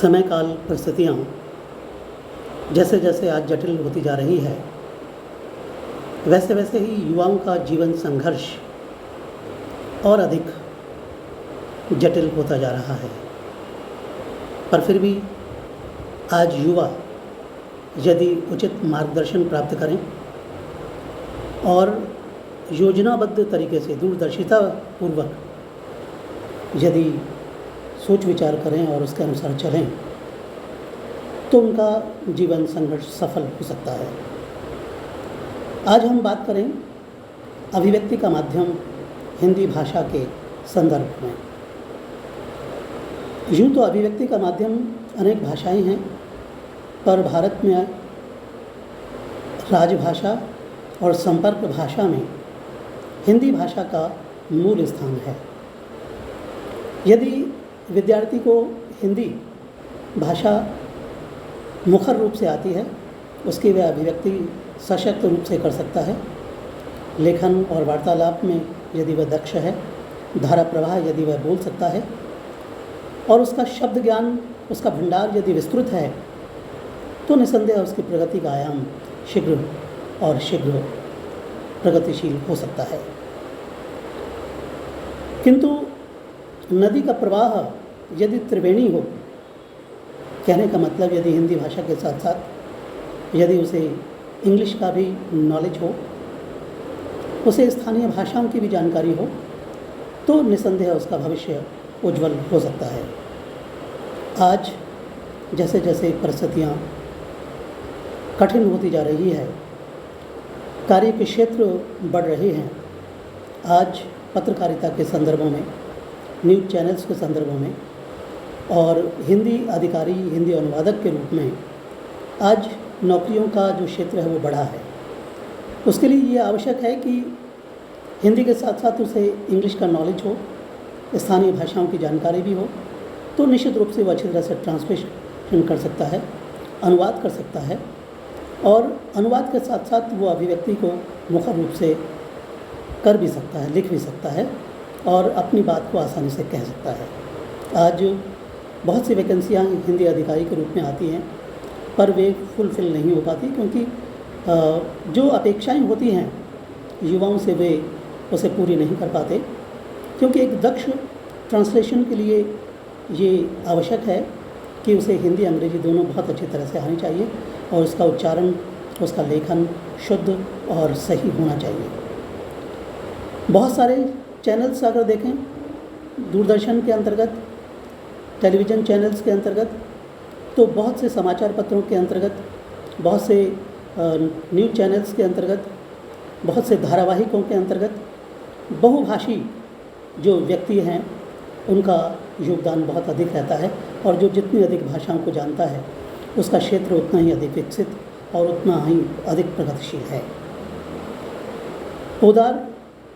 समय काल परिस्थितियाँ जैसे जैसे आज जटिल होती जा रही है, वैसे वैसे ही युवाओं का जीवन संघर्ष और अधिक जटिल होता जा रहा है। पर फिर भी आज युवा यदि उचित मार्गदर्शन प्राप्त करें और योजनाबद्ध तरीके से दूरदर्शिता पूर्वक यदि सोच विचार करें और उसके अनुसार चलें तो उनका जीवन संघर्ष सफल हो सकता है। आज हम बात करें अभिव्यक्ति का माध्यम हिंदी भाषा के संदर्भ में। यूँ तो अभिव्यक्ति का माध्यम अनेक भाषाएं हैं, पर भारत में राजभाषा और संपर्क भाषा में हिंदी भाषा का मूल स्थान है। यदि विद्यार्थी को हिंदी भाषा मुखर रूप से आती है, उसकी वह अभिव्यक्ति सशक्त रूप से कर सकता है। लेखन और वार्तालाप में यदि वह दक्ष है, धारा प्रवाह यदि वह बोल सकता है और उसका शब्द ज्ञान, उसका भंडार यदि विस्तृत है, तो निसंदेह उसकी प्रगति का आयाम शीघ्र प्रगतिशील हो सकता है। किंतु नदी का प्रवाह यदि त्रिवेणी हो, कहने का मतलब यदि हिंदी भाषा के साथ साथ यदि उसे इंग्लिश का भी नॉलेज हो, उसे स्थानीय भाषाओं की भी जानकारी हो, तो निसंदेह उसका भविष्य उज्जवल हो सकता है। आज जैसे जैसे परिस्थितियाँ कठिन होती जा रही है, कार्य के क्षेत्र बढ़ रहे हैं। आज पत्रकारिता के संदर्भों में, न्यूज़ चैनल्स के संदर्भों में और हिंदी अधिकारी, हिंदी अनुवादक के रूप में आज नौकरियों का जो क्षेत्र है वो बढ़ा है। उसके लिए ये आवश्यक है कि हिंदी के साथ साथ उसे इंग्लिश का नॉलेज हो, स्थानीय भाषाओं की जानकारी भी हो, तो निश्चित रूप से वो अच्छी तरह से ट्रांसलेशन कर सकता है, अनुवाद कर सकता है और अनुवाद के साथ साथ वो अभिव्यक्ति को मुखर रूप से कर भी सकता है, लिख भी सकता है और अपनी बात को आसानी से कह सकता है। आज बहुत सी वैकेंसियाँ हिंदी अधिकारी के रूप में आती हैं, पर वे फुलफिल नहीं हो पाती, क्योंकि जो अपेक्षाएं होती हैं युवाओं से वे उसे पूरी नहीं कर पाते। क्योंकि एक दक्ष ट्रांसलेशन के लिए ये आवश्यक है कि उसे हिंदी अंग्रेजी दोनों बहुत अच्छी तरह से आनी चाहिए और उसका उच्चारण, उसका लेखन शुद्ध और सही होना चाहिए। बहुत सारे चैनल्स अगर देखें, दूरदर्शन के अंतर्गत, टेलीविज़न चैनल्स के अंतर्गत, तो बहुत से समाचार पत्रों के अंतर्गत, बहुत से न्यूज़ चैनल्स के अंतर्गत, बहुत से धारावाहिकों के अंतर्गत बहुभाषी जो व्यक्ति हैं उनका योगदान बहुत अधिक रहता है और जो जितनी अधिक भाषाओं को जानता है उसका क्षेत्र उतना ही अधिक विकसित और उतना ही अधिक प्रगतिशील है। पोदार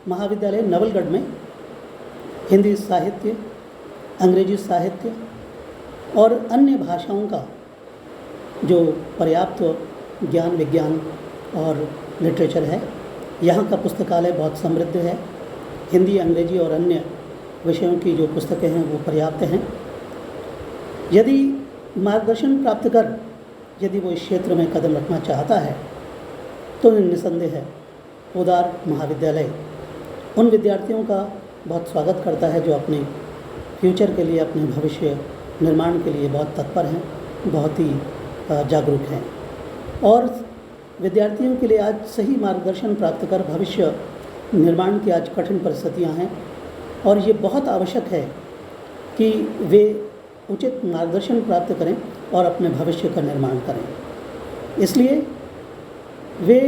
महाविद्यालय नवलगढ़ में हिंदी साहित्य, अंग्रेजी साहित्य और अन्य भाषाओं का जो पर्याप्त ज्ञान, विज्ञान और लिटरेचर है, यहाँ का पुस्तकालय बहुत समृद्ध है। हिंदी, अंग्रेजी और अन्य विषयों की जो पुस्तकें हैं वो पर्याप्त हैं। यदि मार्गदर्शन प्राप्त कर यदि वो इस क्षेत्र में कदम रखना चाहता है तो निसंदेह है पोदार महाविद्यालय उन विद्यार्थियों का बहुत स्वागत करता है जो अपने फ्यूचर के लिए, अपने भविष्य निर्माण के लिए बहुत तत्पर हैं, बहुत ही जागरूक हैं और विद्यार्थियों के लिए आज सही मार्गदर्शन प्राप्त कर भविष्य निर्माण की आज कठिन परिस्थितियां हैं और ये बहुत आवश्यक है कि वे उचित मार्गदर्शन प्राप्त करें और अपने भविष्य का निर्माण करें। इसलिए वे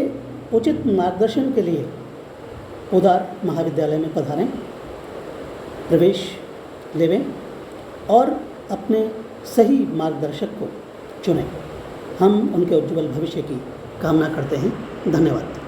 उचित मार्गदर्शन के लिए पोदार महाविद्यालय में पधारें, प्रवेश लेवें और अपने सही मार्गदर्शक को चुनें। हम उनके उज्ज्वल भविष्य की कामना करते हैं। धन्यवाद।